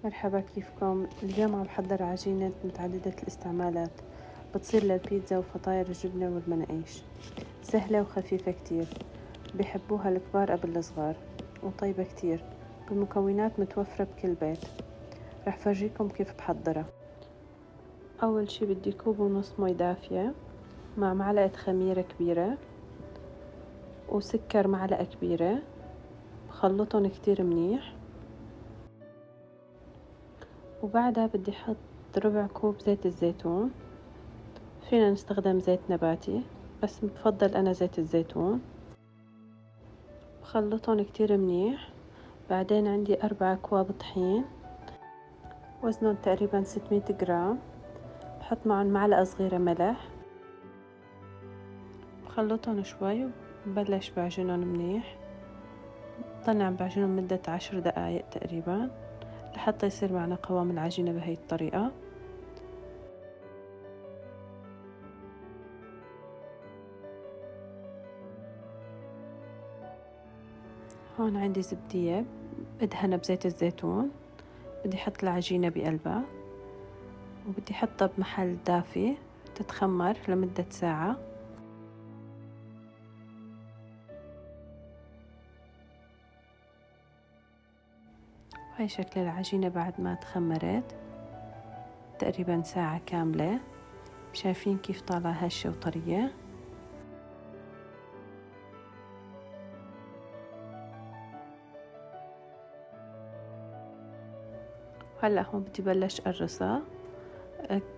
مرحبا، كيفكم؟ اليوم عم بحضر عجينة متعددة الاستعمالات بتصير للبيتزا وفطاير الجبنة والمناقيش. سهلة وخفيفة كتير، بيحبوها الكبار قبل الصغار، وطيبة كتير بمكونات متوفرة بكل بيت. رح فرجيكم كيف بحضرها. أول شي بدي كوب ونص مي دافية مع معلقة خميرة كبيرة وسكر معلقة كبيرة، بخلطهم كتير منيح. وبعدها بدي حط ربع كوب زيت الزيتون، فينا نستخدم زيت نباتي بس بفضل أنا زيت الزيتون. بخلطهم كتير منيح. بعدين عندي 4 أكواب طحين وزنهم تقريبا 600 جرام، بحط معهم معلقة صغيرة ملح. بخلطهم شوي وبلش بعجنهم منيح، ضلني عم بعجنهم مدة 10 دقايق تقريبا لحتى يصير معنا قوام العجينة بهي الطريقة. هون عندي زبدية بدهنها بزيت الزيتون، بدي أحط العجينة بقلبها وبدي أحطها بمحل دافي تتخمر لمدة ساعة. وهي شكل العجينة بعد ما تخمرت تقريبا ساعة كاملة. شايفين كيف طالعة هشة وطرية؟ هلأ هون بدي بلش أقرصها.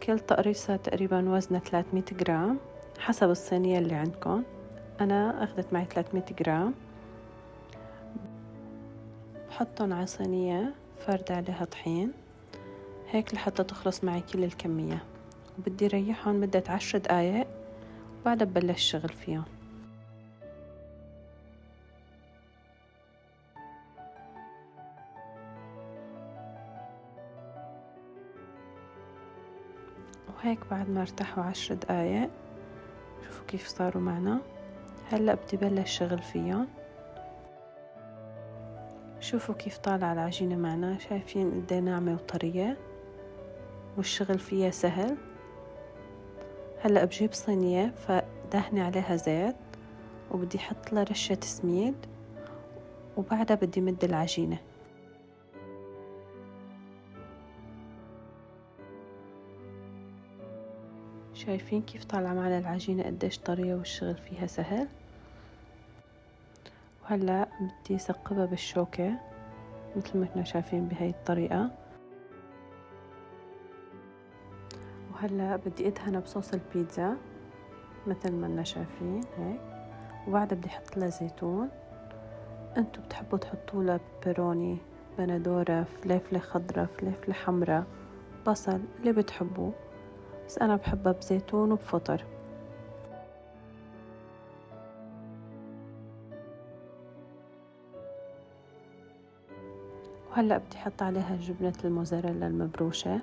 كل تقريصة تقريبا وزنها 300 جرام حسب الصينية اللي عندكم. أنا أخذت معي 300 جرام. بحطهم على صينية فرد عليها طحين هيك لحتى تخلص معي كل الكمية، وبدي ريحهم مدة 10 دقايق وبعدها ببلش شغل فيهم. وهيك بعد ما ارتاحوا 10 دقايق شوفوا كيف صاروا معنا. هلأ بدي بلش شغل فيهم. شوفوا كيف طالعة العجينة معنا، شايفين قديه ناعمة وطرية والشغل فيها سهل. هلأ بجيب صينية فدهني عليها زيت وبدي أحط لها رشة سميد وبعدها بدي مد العجينة. شايفين كيف طالعة معنا العجينة قديش طرية والشغل فيها سهل. وهلأ بدي أثقبها بالشوكة مثل ما احنا شايفين بهاي الطريقة. وهلأ بدي أدهنها بصوص البيتزا مثل ما احنا شايفين هيك، وبعدها بدي أحط لها زيتون. انتو بتحبوا تحطوا لها بيبروني، بندورة، فليفلة خضرة، فليفلة حمرا، بصل، اللي بتحبوه، بس أنا بحبها بزيتون وبفطر. وهلأ بدي أحط عليها جبنة الموزاريلا المبروشة.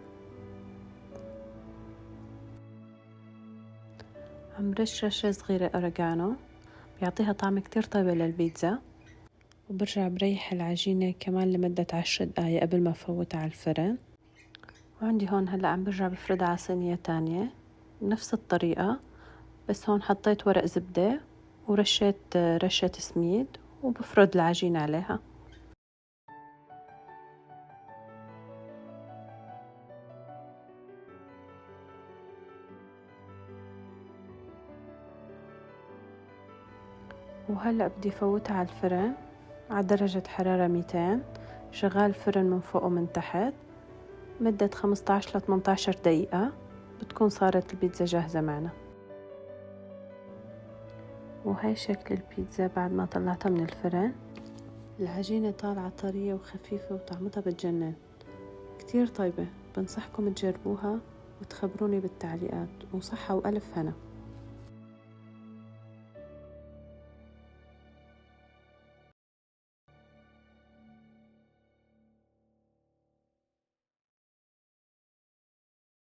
عم رش رشة صغيرة أوريجانو بيعطيها طعم كتير طيبة للبيتزا. وبرجع بريح العجينة كمان لمدة 10 دقايق قبل ما أفوتها على الفرن. وعندي هون هلأ عم برجع بفردها على صينية تانية بنفس الطريقة، بس هون حطيت ورق زبدة ورشيت رشة سميد وبفرد العجينة عليها. وهلأ بدي فوتها على الفرن على درجة حرارة 200، شغال الفرن من فوق ومن تحت مدة 15 ل 18 دقيقة بتكون صارت البيتزا جاهزة معنا. وهي شكل البيتزا بعد ما طلعتها من الفرن. العجينة طالعة طرية وخفيفة وطعمتها بتجنن، كتير طيبة. بنصحكم تجربوها وتخبروني بالتعليقات، وصحة وألف هنا.